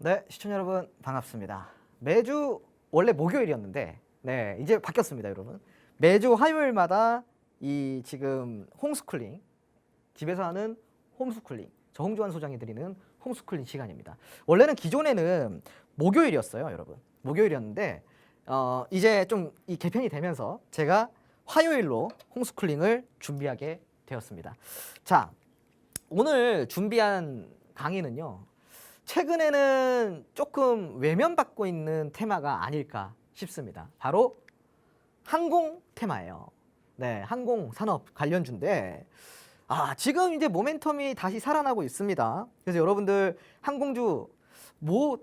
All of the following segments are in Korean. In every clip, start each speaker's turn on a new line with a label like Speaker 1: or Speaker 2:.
Speaker 1: 네, 시청자 여러분 반갑습니다. 매주 원래 목요일이었는데 네, 이제 바뀌었습니다, 여러분. 매주 화요일마다 이 지금 홈스쿨링, 집에서 하는 홈스쿨링, 저 홍주환 소장이 드리는 홈스쿨링 시간입니다. 원래는 기존에는 목요일이었어요, 여러분. 목요일이었는데 이제 좀 이 개편이 되면서 제가 화요일로 홈스쿨링을 준비하게 되었습니다. 자, 오늘 준비한 강의는요. 최근에는 조금 외면받고 있는 테마가 아닐까 싶습니다. 바로 항공 테마예요. 네, 항공 산업 관련주인데 지금 이제 모멘텀이 다시 살아나고 있습니다. 그래서 여러분들 항공주 뭐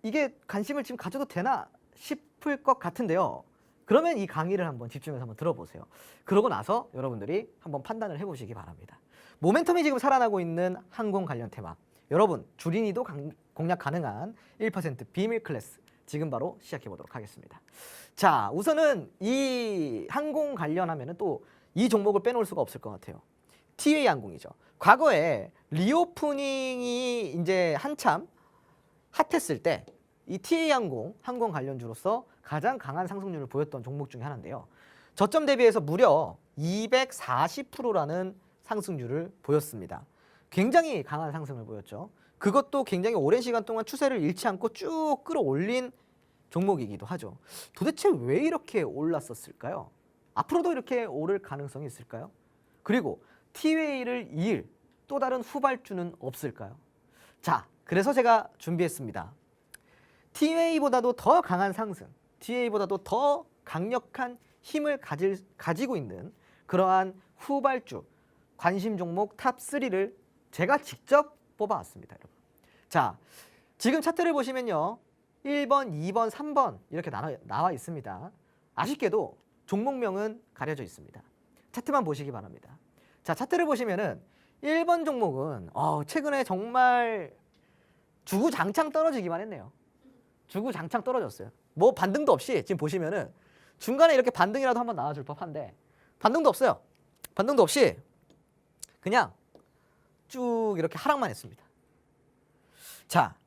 Speaker 1: 이게 관심을 지금 가져도 되나 싶을 것 같은데요. 그러면 이 강의를 한번 집중해서 한번 들어보세요. 그러고 나서 여러분들이 한번 판단을 해보시기 바랍니다. 모멘텀이 지금 살아나고 있는 항공 관련 테마. 여러분 주린이도 공략 가능한 1% 비밀 클래스 지금 바로 시작해 보도록 하겠습니다. 자, 우선은 이 항공 관련하면은 또 이 종목을 빼놓을 수가 없을 것 같아요. TA 항공이죠. 과거에 리오프닝이 이제 한참 핫했을 때 이 TA 항공 관련주로서 가장 강한 상승률을 보였던 종목 중에 하나인데요. 저점 대비해서 무려 240%라는 상승률을 보였습니다. 굉장히 강한 상승을 보였죠. 그것도 굉장히 오랜 시간 동안 추세를 잃지 않고 쭉 끌어올린 종목이기도 하죠. 도대체 왜 이렇게 올랐었을까요? 앞으로도 이렇게 오를 가능성이 있을까요? 그리고 T웨이를 이을 또 다른 후발주는 없을까요? 자, 그래서 제가 준비했습니다. T웨이보다도 더 강한 상승, T웨이보다도 더 강력한 힘을 가지고 있는 그러한 후발주, 관심 종목 탑3를 제가 직접 뽑아왔습니다, 여러분. 자, 지금 차트를 보시면요. 1번, 2번, 3번 이렇게 나와 있습니다. 아쉽게도 종목명은 가려져 있습니다. 차트만 보시기 바랍니다. 자, 차트를 보시면은 1번 종목은 최근에 정말 주구장창 떨어지기만 했네요. 주구장창 떨어졌어요. 뭐 반등도 없이 지금 보시면은 중간에 이렇게 반등이라도 한번 나와줄 법한데 반등도 없어요. 반등도 없이 그냥 쭉 이렇게 하락만 했습니다. 자,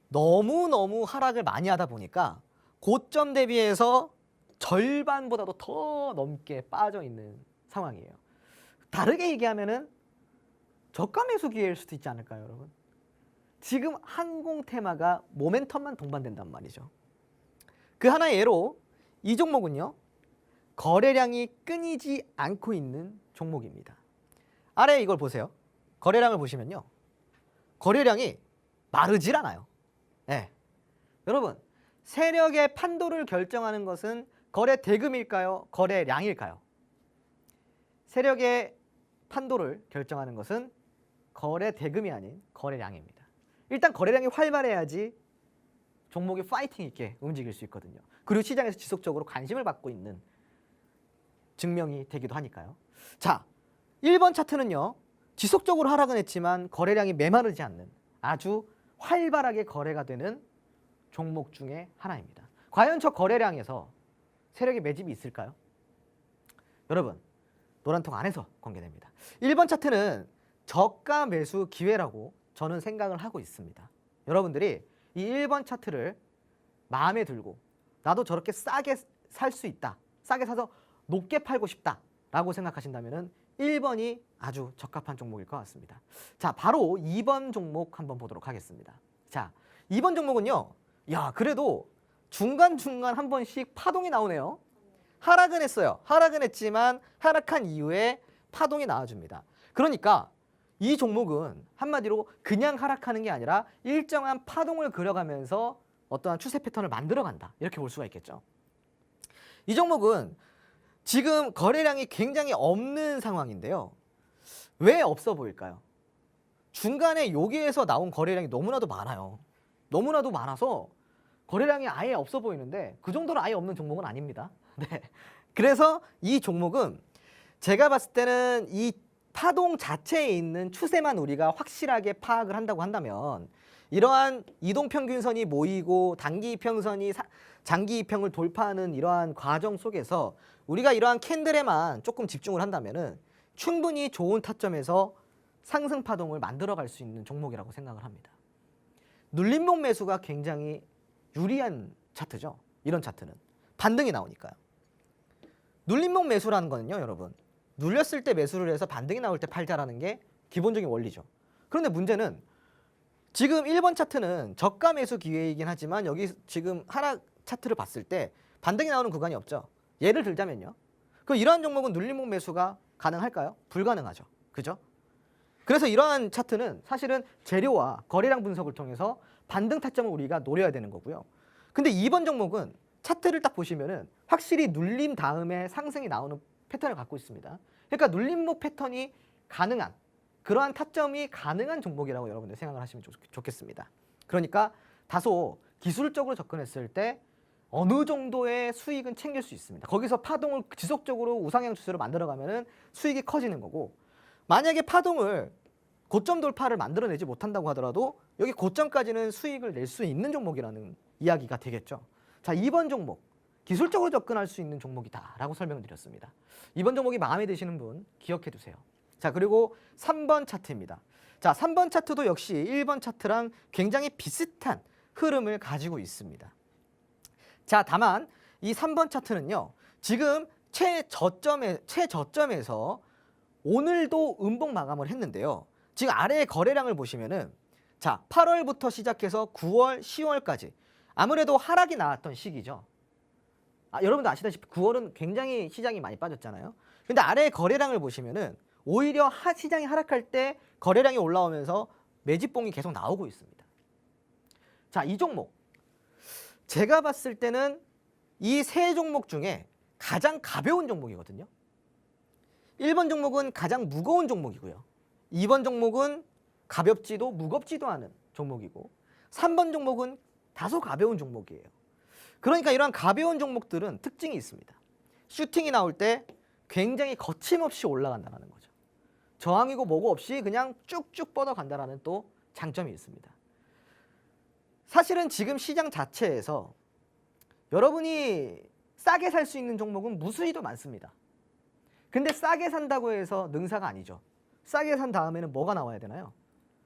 Speaker 1: 너무너무 하락을 많이 하다 보니까 고점 대비해서 절반보다도 더 넘게 빠져 있는 상황이에요. 다르게 얘기하면은 저가 매수 기회일 수도 있지 않을까요, 여러분? 지금 항공 테마가 모멘텀만 동반된단 말이죠. 그 하나의 예로 이 종목은요. 거래량이 끊이지 않고 있는 종목입니다. 아래 이걸 보세요. 거래량을 보시면요. 거래량이 마르질 않아요. 네. 여러분, 세력의 판도를 결정하는 것은 거래 대금일까요? 거래량일까요? 세력의 판도를 결정하는 것은 거래 대금이 아닌 거래량입니다. 일단 거래량이 활발해야지 종목이 파이팅 있게 움직일 수 있거든요. 그리고 시장에서 지속적으로 관심을 받고 있는 증명이 되기도 하니까요. 자, 1번 차트는요. 지속적으로 하락은 했지만 거래량이 메마르지 않는 아주 활발하게 거래가 되는 종목 중에 하나입니다. 과연 저 거래량에서 세력의 매집이 있을까요? 여러분, 노란통 안에서 공개됩니다. 1번 차트는 저가 매수 기회라고 저는 생각을 하고 있습니다. 여러분들이 이 1번 차트를 마음에 들고 나도 저렇게 싸게 살 수 있다. 싸게 사서 높게 팔고 싶다 라고 생각하신다면 1번이 아주 적합한 종목일 것 같습니다. 자, 바로 2번 종목 한번 보도록 하겠습니다. 자, 2번 종목은요. 야, 그래도 중간중간 한 번씩 파동이 나오네요. 하락은 했어요. 하락은 했지만 하락한 이후에 파동이 나와줍니다. 그러니까 이 종목은 한마디로 그냥 하락하는 게 아니라 일정한 파동을 그려가면서 어떠한 추세 패턴을 만들어간다. 이렇게 볼 수가 있겠죠. 이 종목은 지금 거래량이 굉장히 없는 상황인데요. 왜 없어 보일까요? 중간에 여기에서 나온 거래량이 너무나도 많아요. 너무나도 많아서 거래량이 아예 없어 보이는데 그 정도로 아예 없는 종목은 아닙니다. 네. 그래서 이 종목은 제가 봤을 때는 이 파동 자체에 있는 추세만 우리가 확실하게 파악을 한다고 한다면 이러한 이동평균선이 모이고 단기 이평선이 장기 이평을 돌파하는 이러한 과정 속에서 우리가 이러한 캔들에만 조금 집중을 한다면은 충분히 좋은 타점에서 상승 파동을 만들어갈 수 있는 종목이라고 생각을 합니다. 눌림목 매수가 굉장히 유리한 차트죠. 이런 차트는 반등이 나오니까요. 눌림목 매수라는 거는요, 여러분, 눌렸을 때 매수를 해서 반등이 나올 때 팔자라는 게 기본적인 원리죠. 그런데 문제는 지금 1번 차트는 저가 매수 기회이긴 하지만 여기 지금 하락 차트를 봤을 때 반등이 나오는 구간이 없죠. 예를 들자면요. 그럼 이러한 종목은 눌림목 매수가 가능할까요? 불가능하죠. 그죠? 그래서 이러한 차트는 사실은 재료와 거래량 분석을 통해서 반등 타점을 우리가 노려야 되는 거고요. 근데 2번 종목은 차트를 딱 보시면은 확실히 눌림 다음에 상승이 나오는 패턴을 갖고 있습니다. 그러니까 눌림목 패턴이 가능한 그러한 타점이 가능한 종목이라고 여러분들 생각을 하시면 좋겠습니다. 그러니까 다소 기술적으로 접근했을 때 어느 정도의 수익은 챙길 수 있습니다. 거기서 파동을 지속적으로 우상향 추세로 만들어가면은 수익이 커지는 거고, 만약에 파동을 고점 돌파를 만들어내지 못한다고 하더라도 여기 고점까지는 수익을 낼 수 있는 종목이라는 이야기가 되겠죠. 자, 2번 종목, 기술적으로 접근할 수 있는 종목이다라고 설명을 드렸습니다. 2번 종목이 마음에 드시는 분 기억해 두세요. 자, 그리고 3번 차트입니다. 자, 3번 차트도 역시 1번 차트랑 굉장히 비슷한 흐름을 가지고 있습니다. 자, 다만 이 3번 차트는요, 지금 최저점에서 오늘도 음봉 마감을 했는데요. 지금 아래의 거래량을 보시면은, 자, 8월부터 시작해서 9월, 10월까지 아무래도 하락이 나왔던 시기죠. 여러분도 아시다시피 9월은 굉장히 시장이 많이 빠졌잖아요. 근데 아래의 거래량을 보시면은 오히려 시장이 하락할 때 거래량이 올라오면서 매집봉이 계속 나오고 있습니다. 자, 이 종목 제가 봤을 때는 이 세 종목 중에 가장 가벼운 종목이거든요. 1번 종목은 가장 무거운 종목이고요. 2번 종목은 가볍지도 무겁지도 않은 종목이고, 3번 종목은 다소 가벼운 종목이에요. 그러니까 이러한 가벼운 종목들은 특징이 있습니다. 슈팅이 나올 때 굉장히 거침없이 올라간다는 거죠. 저항이고 뭐고 없이 그냥 쭉쭉 뻗어간다는 또 장점이 있습니다. 사실은 지금 시장 자체에서 여러분이 싸게 살 수 있는 종목은 무수히도 많습니다. 근데 싸게 산다고 해서 능사가 아니죠. 싸게 산 다음에는 뭐가 나와야 되나요?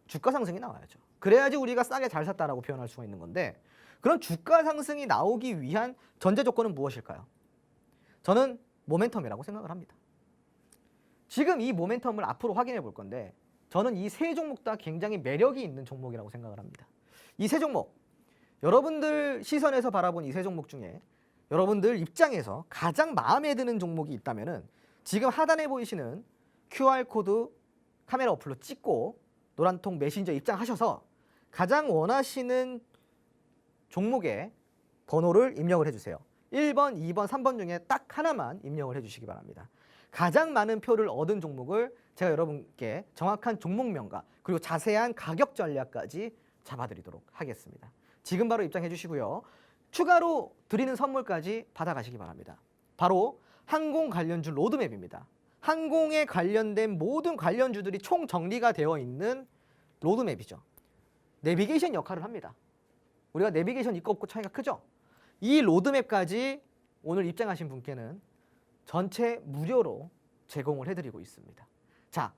Speaker 1: 주가 상승이 나와야죠. 그래야지 우리가 싸게 잘 샀다라고 표현할 수가 있는 건데, 그런 주가 상승이 나오기 위한 전제 조건은 무엇일까요? 저는 모멘텀이라고 생각을 합니다. 지금 이 모멘텀을 앞으로 확인해 볼 건데, 저는 이 세 종목 다 굉장히 매력이 있는 종목이라고 생각을 합니다. 이 세 종목, 여러분들 시선에서 바라본 이 세 종목 중에 여러분들 입장에서 가장 마음에 드는 종목이 있다면은 지금 하단에 보이시는 QR코드 카메라 어플로 찍고 노란통 메신저 입장하셔서 가장 원하시는 종목의 번호를 입력을 해주세요. 1번, 2번, 3번 중에 딱 하나만 입력을 해주시기 바랍니다. 가장 많은 표를 얻은 종목을 제가 여러분께 정확한 종목명과 그리고 자세한 가격 전략까지 잡아드리도록 하겠습니다. 지금 바로 입장해 주시고요. 추가로 드리는 선물까지 받아가시기 바랍니다. 바로 항공 관련주 로드맵입니다. 항공에 관련된 모든 관련주들이 총 정리가 되어 있는 로드맵이죠. 내비게이션 역할을 합니다. 우리가 내비게이션 있고 없고 차이가 크죠? 이 로드맵까지 오늘 입장하신 분께는 전체 무료로 제공을 해드리고 있습니다. 자,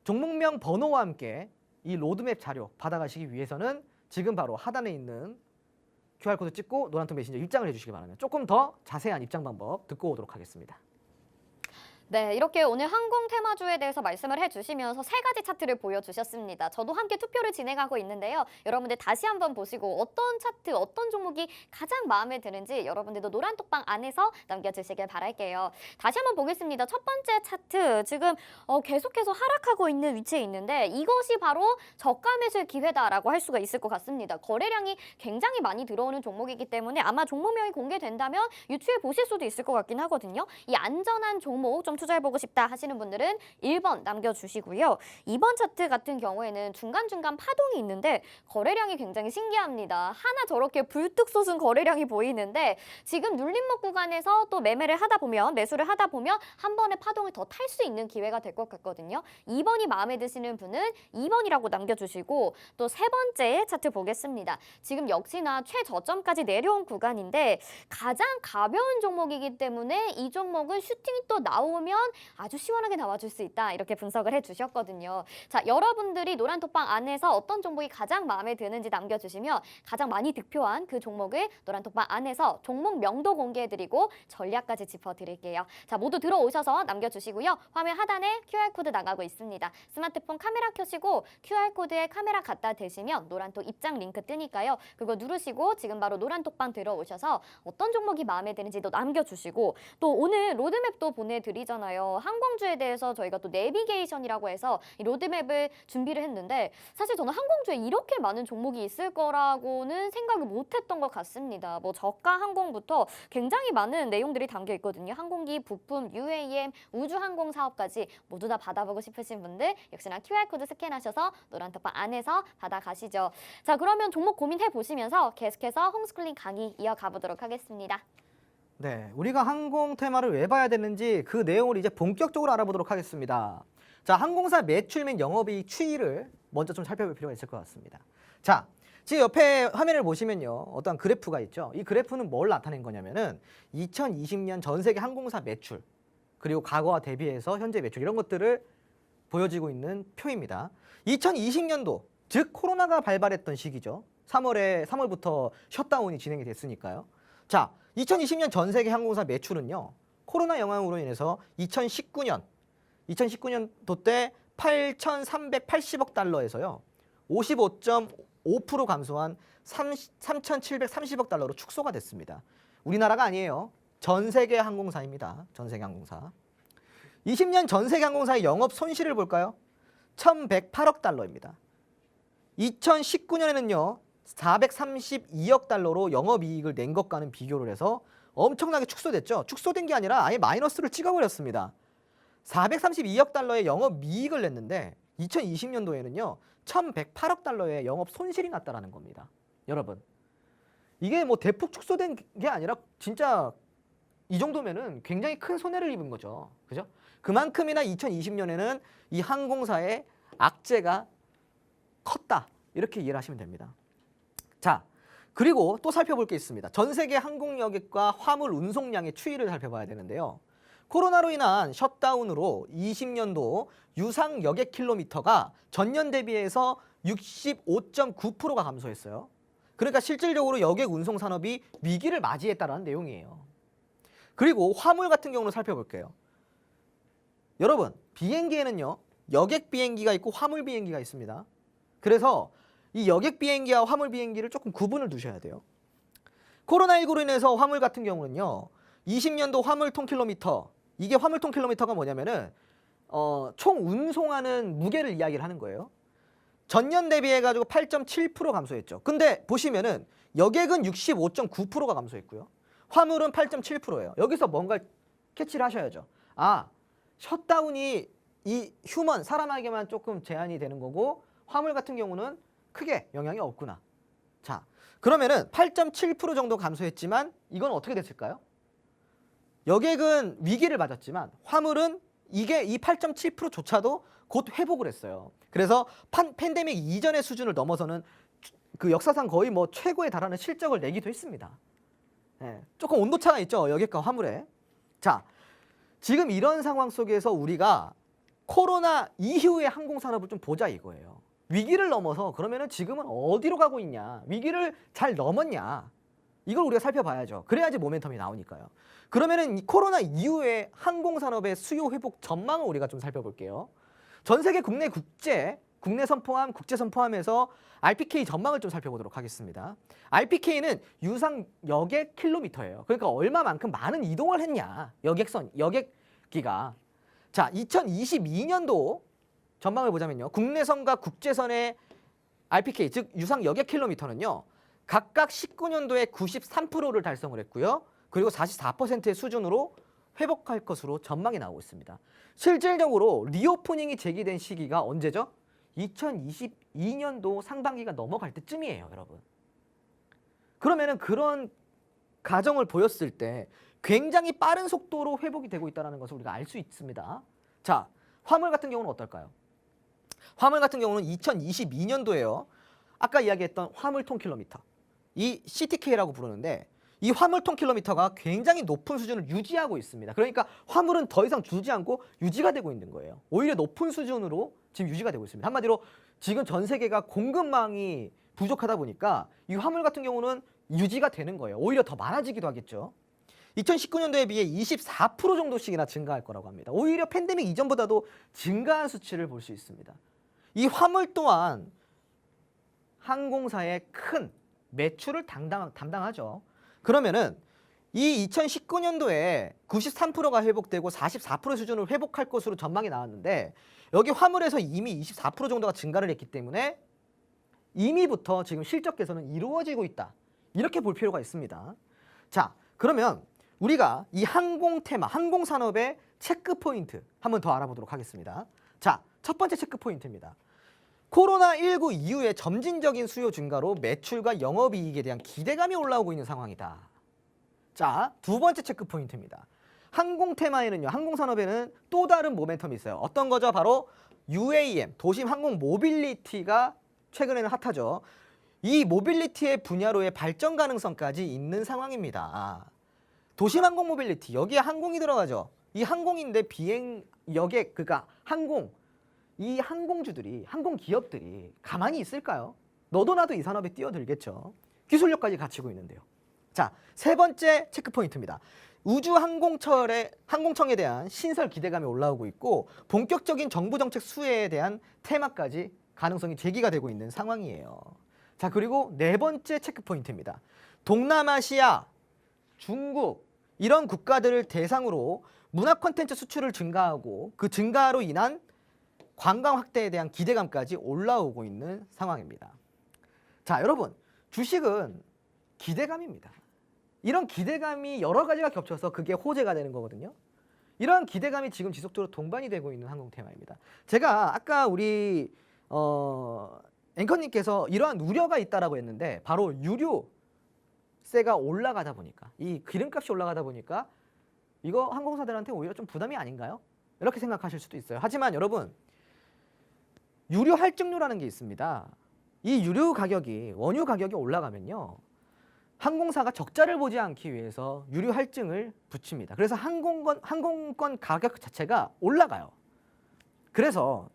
Speaker 1: 종목명 번호와 함께 이 로드맵 자료 받아가시기 위해서는 지금 바로 하단에 있는 QR코드 찍고 노란통 메신저 입장을 해주시기 바랍니다. 조금 더 자세한 입장 방법 듣고 오도록 하겠습니다.
Speaker 2: 네, 이렇게 오늘 항공 테마주에 대해서 말씀을 해주시면서 세 가지 차트를 보여주셨습니다. 저도 함께 투표를 진행하고 있는데요. 여러분들 다시 한번 보시고 어떤 차트, 어떤 종목이 가장 마음에 드는지 여러분들도 노란톡방 안에서 남겨주시길 바랄게요. 다시 한번 보겠습니다. 첫 번째 차트, 지금 계속해서 하락하고 있는 위치에 있는데 이것이 바로 저가 매수의 기회다라고 할 수가 있을 것 같습니다. 거래량이 굉장히 많이 들어오는 종목이기 때문에 아마 종목명이 공개된다면 유추해 보실 수도 있을 것 같긴 하거든요. 이 안전한 종목 좀 투자해보고 싶다 하시는 분들은 1번 남겨주시고요. 2번 차트 같은 경우에는 중간중간 파동이 있는데 거래량이 굉장히 신기합니다. 하나 저렇게 불뚝 솟은 거래량이 보이는데 지금 눌림목 구간에서 또 매수를 하다 보면 한 번에 파동을 더 탈 수 있는 기회가 될 것 같거든요. 2번이 마음에 드시는 분은 2번이라고 남겨주시고 또 세 번째 차트 보겠습니다. 지금 역시나 최저점까지 내려온 구간인데 가장 가벼운 종목이기 때문에 이 종목은 슈팅이 또 나오면 하면 아주 시원하게 나와줄 수 있다. 이렇게 분석을 해주셨거든요. 자, 여러분들이 노란톡방 안에서 어떤 종목이 가장 마음에 드는지 남겨주시면 가장 많이 득표한 그 종목을 노란톡방 안에서 종목명도 공개해드리고 전략까지 짚어드릴게요. 자, 모두 들어오셔서 남겨주시고요. 화면 하단에 QR코드 나가고 있습니다. 스마트폰 카메라 켜시고 QR코드에 카메라 갖다 대시면 노란톡 입장 링크 뜨니까요. 그거 누르시고 지금 바로 노란톡방 들어오셔서 어떤 종목이 마음에 드는지도 남겨주시고 또 오늘 로드맵도 보내드리잖아요. 항공주에 대해서 저희가 또 내비게이션이라고 해서 이 로드맵을 준비를 했는데 사실 저는 항공주에 이렇게 많은 종목이 있을 거라고는 생각을 못했던 것 같습니다. 뭐 저가 항공부터 굉장히 많은 내용들이 담겨 있거든요. 항공기, 부품, UAM, 우주항공 사업까지 모두 다 받아보고 싶으신 분들 역시나 QR코드 스캔하셔서 노란톡방 안에서 받아가시죠. 자, 그러면 종목 고민해 보시면서 계속해서 홈스쿨링 강의 이어가 보도록 하겠습니다.
Speaker 1: 네, 우리가 항공 테마를 왜 봐야 되는지 그 내용을 이제 본격적으로 알아보도록 하겠습니다. 자, 항공사 매출 및 영업이익 추이를 먼저 좀 살펴볼 필요가 있을 것 같습니다. 자, 지금 옆에 화면을 보시면요, 어떤 그래프가 있죠. 이 그래프는 뭘 나타낸 거냐면은 2020년 전 세계 항공사 매출 그리고 과거와 대비해서 현재 매출 이런 것들을 보여지고 있는 표입니다. 2020년도 즉 코로나가 발발했던 시기죠. 3월부터 셧다운이 진행이 됐으니까요. 자, 2020년 전 세계 항공사 매출은요. 코로나 영향으로 인해서 2019년도 때 8,380억 달러에서요. 55.5% 감소한 3,730억 달러로 축소가 됐습니다. 우리나라가 아니에요. 전 세계 항공사입니다. 전 세계 항공사. 20년 전 세계 항공사의 영업 손실을 볼까요? 1,108억 달러입니다. 2019년에는요. 432억 달러로 영업이익을 낸 것과는 비교를 해서 엄청나게 축소됐죠. 축소된 게 아니라 아예 마이너스를 찍어버렸습니다. 432억 달러의 영업이익을 냈는데 2020년도에는요. 1,108억 달러의 영업 손실이 났다는 겁니다. 여러분, 이게 뭐 대폭 축소된 게 아니라 진짜 이 정도면은 굉장히 큰 손해를 입은 거죠. 그죠? 그만큼이나 2020년에는 이 항공사의 악재가 컸다. 이렇게 이해를 하시면 됩니다. 자, 그리고 또 살펴볼 게 있습니다. 전 세계 항공 여객과 화물 운송량의 추이를 살펴봐야 되는데요. 코로나로 인한 셧다운으로 20년도 유상 여객 킬로미터가 전년 대비해서 65.9%가 감소했어요. 그러니까 실질적으로 여객 운송 산업이 위기를 맞이했다는 내용이에요. 그리고 화물 같은 경우는 살펴볼게요. 여러분, 비행기에는요. 여객 비행기가 있고 화물 비행기가 있습니다. 그래서 이 여객 비행기와 화물 비행기를 조금 구분을 두셔야 돼요. 코로나19로 인해서 화물 같은 경우는요. 20년도 화물 톤킬로미터, 이게 화물 톤킬로미터가 뭐냐면은 총 운송하는 무게를 이야기를 하는 거예요. 전년 대비해가지고 8.7% 감소했죠. 근데 보시면은 여객은 65.9%가 감소했고요. 화물은 8.7%예요. 여기서 뭔가 캐치를 하셔야죠. 아, 셧다운이 이 휴먼, 사람에게만 조금 제한이 되는 거고 화물 같은 경우는 크게 영향이 없구나. 자, 그러면은 8.7% 정도 감소했지만 이건 어떻게 됐을까요? 여객은 위기를 맞았지만 화물은 이게 이 8.7%조차도 곧 회복을 했어요. 그래서 팬데믹 이전의 수준을 넘어서는 그 역사상 거의 뭐 최고에 달하는 실적을 내기도 했습니다. 네, 조금 온도차가 있죠, 여객과 화물에. 자, 지금 이런 상황 속에서 우리가 코로나 이후의 항공산업을 좀 보자 이거예요. 위기를 넘어서 그러면은 지금은 어디로 가고 있냐, 위기를 잘 넘었냐, 이걸 우리가 살펴봐야죠. 그래야지 모멘텀이 나오니까요. 그러면은 이 코로나 이후의 항공산업의 수요 회복 전망을 우리가 좀 살펴볼게요. 전 세계 국내 국내선 포함, 국제선 포함해서 RPK 전망을 좀 살펴보도록 하겠습니다. RPK는 유상 여객 킬로미터예요. 그러니까 얼마만큼 많은 이동을 했냐, 여객기가. 자, 2022년도 전망을 보자면요. 국내선과 국제선의 RPK, 즉 유상 여객 킬로미터는요. 각각 19년도에 93%를 달성을 했고요. 그리고 44%의 수준으로 회복할 것으로 전망이 나오고 있습니다. 실질적으로 리오프닝이 제기된 시기가 언제죠? 2022년도 상반기가 넘어갈 때쯤이에요, 여러분. 그러면은 그런 가정을 보였을 때 굉장히 빠른 속도로 회복이 되고 있다는 것을 우리가 알 수 있습니다. 자, 화물 같은 경우는 어떨까요? 화물 같은 경우는 2022년도에요. 아까 이야기했던 화물 톤킬로미터, 이 CTK라고 부르는데 이 화물통 킬로미터가 굉장히 높은 수준을 유지하고 있습니다. 그러니까 화물은 더 이상 줄지 않고 유지가 되고 있는 거예요. 오히려 높은 수준으로 지금 유지가 되고 있습니다. 한마디로 지금 전 세계가 공급망이 부족하다 보니까 이 화물 같은 경우는 유지가 되는 거예요. 오히려 더 많아지기도 하겠죠. 2019년도에 비해 24% 정도씩이나 증가할 거라고 합니다. 오히려 팬데믹 이전보다도 증가한 수치를 볼 수 있습니다. 이 화물 또한 항공사의 큰 매출을 담당하죠. 그러면은 이 2019년도에 93%가 회복되고 44% 수준을 회복할 것으로 전망이 나왔는데 여기 화물에서 이미 24% 정도가 증가를 했기 때문에 이미부터 지금 실적 개선은 이루어지고 있다. 이렇게 볼 필요가 있습니다. 자, 그러면 우리가 이 항공 테마, 항공 산업의 체크 포인트 한번 더 알아보도록 하겠습니다. 자, 첫 번째 체크 포인트입니다. 코로나19 이후에 점진적인 수요 증가로 매출과 영업이익에 대한 기대감이 올라오고 있는 상황이다. 자, 두 번째 체크 포인트입니다. 항공 테마에는요, 항공 산업에는 또 다른 모멘텀이 있어요. 어떤 거죠? 바로 UAM, 도심 항공 모빌리티가 최근에는 핫하죠. 이 모빌리티의 분야로의 발전 가능성까지 있는 상황입니다. 도심 항공 모빌리티, 여기에 항공이 들어가죠. 이 항공인데 비행 여객, 그러니까 이 항공주들이, 항공 기업들이 가만히 있을까요? 너도 나도 이 산업에 뛰어들겠죠. 기술력까지 갖추고 있는데요. 자, 세 번째 체크 포인트입니다. 항공청에 대한 신설 기대감이 올라오고 있고 본격적인 정부 정책 수혜에 대한 테마까지 가능성이 제기가 되고 있는 상황이에요. 자, 그리고 네 번째 체크 포인트입니다. 동남아시아, 중국 이런 국가들을 대상으로 문화 콘텐츠 수출을 증가하고 그 증가로 인한 관광 확대에 대한 기대감까지 올라오고 있는 상황입니다. 자, 여러분, 주식은 기대감입니다. 이런 기대감이 여러 가지가 겹쳐서 그게 호재가 되는 거거든요. 이런 기대감이 지금 지속적으로 동반이 되고 있는 항공 테마입니다. 제가 아까 우리 앵커님께서 이러한 우려가 있다라고 했는데 바로 유류세가 올라가다 보니까 이 기름값이 올라가다 보니까 이거 항공사들한테 오히려 좀 부담이 아닌가요? 이렇게 생각하실 수도 있어요. 하지만 여러분, 유류 할증료라는 게 있습니다. 이 유류 가격이 원유 가격이 올라가면요, 항공사가 적자를 보지 않기 위해서 유류 할증을 붙입니다. 그래서 항공권 가격 자체가 올라가요. 그래서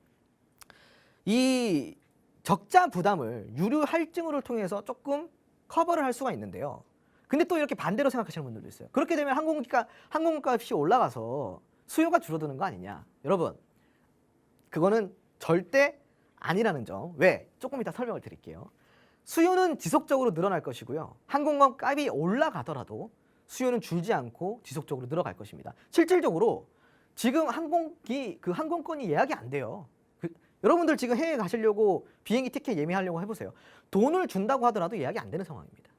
Speaker 1: 이 적자 부담을 유류 할증을 통해서 조금 커버를 할 수가 있는데요. 근데 또 이렇게 반대로 생각하시는 분들도 있어요. 그렇게 되면 항공값이 올라가서 수요가 줄어드는 거 아니냐. 여러분, 그거는 절대 아니라는 점. 왜? 조금 이따 설명을 드릴게요. 수요는 지속적으로 늘어날 것이고요. 항공권 값이 올라가더라도 수요는 줄지 않고 지속적으로 늘어갈 것입니다. 실질적으로 지금 항공권이 예약이 안 돼요. 여러분들 지금 해외 가시려고 비행기 티켓 예매하려고 해보세요. 돈을 준다고 하더라도 예약이 안 되는 상황입니다.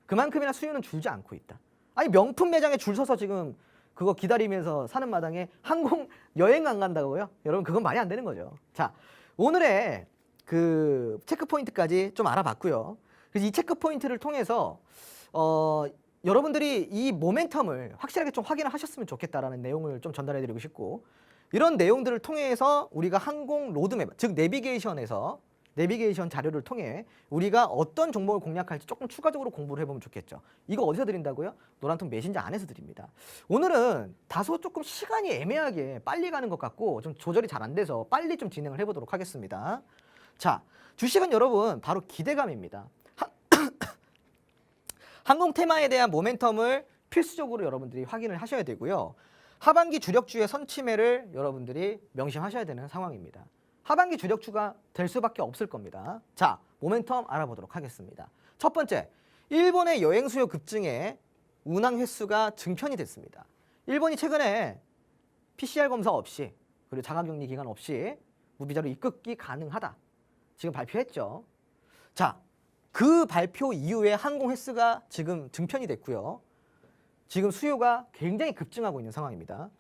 Speaker 1: 그만큼이나 수요는 줄지 않고 있다. 아니, 명품 매장에 줄 서서 지금 그거 기다리면서 사는 마당에 항공 여행 안 간다고요? 여러분, 그건 말이 안 되는 거죠. 자, 오늘의 그 체크 포인트까지 좀 알아봤고요. 그래서 이 체크 포인트를 통해서 여러분들이 이 모멘텀을 확실하게 좀 확인을 하셨으면 좋겠다라는 내용을 좀 전달해드리고 싶고, 이런 내용들을 통해서 우리가 항공 로드맵, 즉 내비게이션 자료를 통해 우리가 어떤 종목을 공략할지 조금 추가적으로 공부를 해보면 좋겠죠. 이거 어디서 드린다고요? 노란통 메신저 안에서 드립니다. 오늘은 다소 조금 시간이 애매하게 빨리 가는 것 같고 좀 조절이 잘 안 돼서 빨리 좀 진행을 해보도록 하겠습니다. 자, 주식은 여러분 바로 기대감입니다. 항공 테마에 대한 모멘텀을 필수적으로 여러분들이 확인을 하셔야 되고요. 하반기 주력주의 선침해를 여러분들이 명심하셔야 되는 상황입니다. 하반기 주력주가 될 수밖에 없을 겁니다. 자, 모멘텀 알아보도록 하겠습니다. 첫 번째, 일본의 여행 수요 급증에 운항 횟수가 증편이 됐습니다. 일본이 최근에 PCR 검사 없이 그리고 자가격리 기간 없이 무비자로 입국이 가능하다. 지금 발표했죠. 자, 그 발표 이후에 항공 횟수가 지금 증편이 됐고요. 지금 수요가 굉장히 급증하고 있는 상황입니다.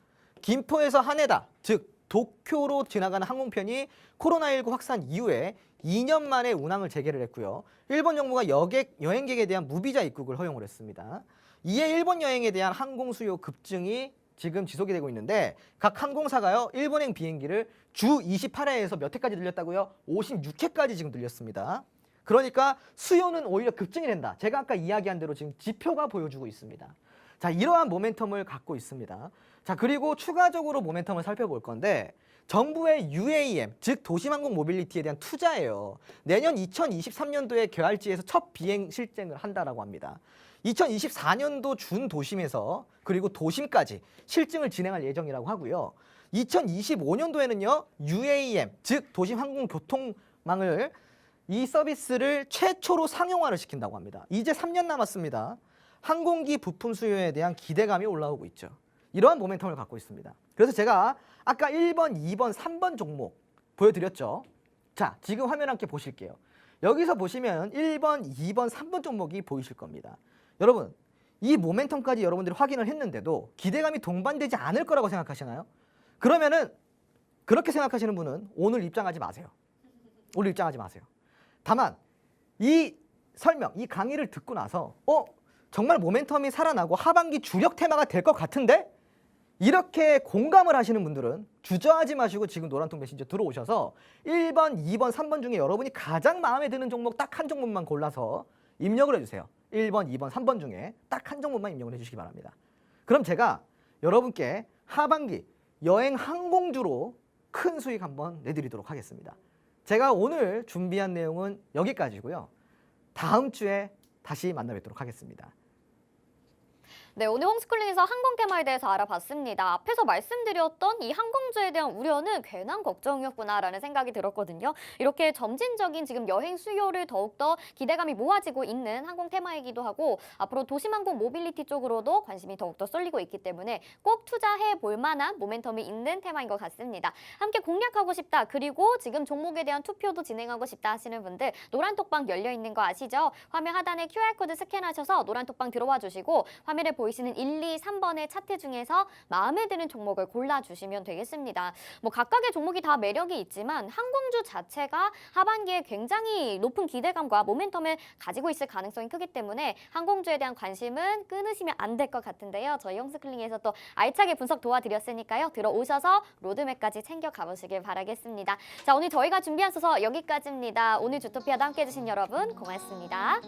Speaker 1: 김포에서 하네다, 즉 도쿄로 지나가는 항공편이 코로나19 확산 이후에 2년 만에 운항을 재개를 했고요. 일본 정부가 여행객에 대한 무비자 입국을 허용을 했습니다. 이에 일본 여행에 대한 항공 수요 급증이 지금 지속이 되고 있는데 각 항공사가요, 일본행 비행기를 주 28회에서 몇 회까지 늘렸다고요? 56회까지 지금 늘렸습니다. 그러니까 수요는 오히려 급증이 된다. 제가 아까 이야기한 대로 지금 지표가 보여주고 있습니다. 자, 이러한 모멘텀을 갖고 있습니다. 자, 그리고 추가적으로 모멘텀을 살펴볼 건데 정부의 UAM, 즉 도심항공 모빌리티에 대한 투자예요. 내년 2023년도에 계획지에서 첫 비행 실증을 한다라고 합니다. 2024년도 준도심에서 그리고 도심까지 실증을 진행할 예정이라고 하고요. 2025년도에는요, UAM, 즉 도심항공교통망을 이 서비스를 최초로 상용화를 시킨다고 합니다. 이제 3년 남았습니다. 항공기 부품 수요에 대한 기대감이 올라오고 있죠. 이러한 모멘텀을 갖고 있습니다. 그래서 제가 아까 1번, 2번, 3번 종목 보여드렸죠. 자, 지금 화면 함께 보실게요. 여기서 보시면 1번, 2번, 3번 종목이 보이실 겁니다. 여러분, 이 모멘텀까지 여러분들이 확인을 했는데도 기대감이 동반되지 않을 거라고 생각하시나요? 그러면은 그렇게 생각하시는 분은 오늘 입장하지 마세요. 오늘 입장하지 마세요. 다만 이 설명, 이 강의를 듣고 나서 정말 모멘텀이 살아나고 하반기 주력 테마가 될 것 같은데? 이렇게 공감을 하시는 분들은 주저하지 마시고 지금 노란통 메신저 들어오셔서 1번, 2번, 3번 중에 여러분이 가장 마음에 드는 종목 딱 한 종목만 골라서 입력을 해주세요. 1번, 2번, 3번 중에 딱 한 종목만 입력을 해주시기 바랍니다. 그럼 제가 여러분께 하반기 여행 항공주로 큰 수익 한번 내드리도록 하겠습니다. 제가 오늘 준비한 내용은 여기까지고요. 다음 주에 다시 만나 뵙도록 하겠습니다.
Speaker 2: 네, 오늘 홈스쿨링에서 항공 테마에 대해서 알아봤습니다. 앞에서 말씀드렸던 이 항공주에 대한 우려는 괜한 걱정이었구나라는 생각이 들었거든요. 이렇게 점진적인 지금 여행 수요를 더욱더 기대감이 모아지고 있는 항공 테마이기도 하고 앞으로 도심항공 모빌리티 쪽으로도 관심이 더욱더 쏠리고 있기 때문에 꼭 투자해 볼 만한 모멘텀이 있는 테마인 것 같습니다. 함께 공략하고 싶다, 그리고 지금 종목에 대한 투표도 진행하고 싶다 하시는 분들 노란톡방 열려있는 거 아시죠? 화면 하단에 QR코드 스캔하셔서 노란톡방 들어와 주시고 화면에 보이시는 1, 2, 3번의 차트 중에서 마음에 드는 종목을 골라주시면 되겠습니다. 뭐 각각의 종목이 다 매력이 있지만 항공주 자체가 하반기에 굉장히 높은 기대감과 모멘텀을 가지고 있을 가능성이 크기 때문에 항공주에 대한 관심은 끊으시면 안 될 것 같은데요. 저희 홈스쿨링에서 또 알차게 분석 도와드렸으니까요. 들어오셔서 로드맵까지 챙겨 가보시길 바라겠습니다. 자, 오늘 저희가 준비한 소서 여기까지입니다. 오늘 주토피아도 함께해 주신 여러분 고맙습니다.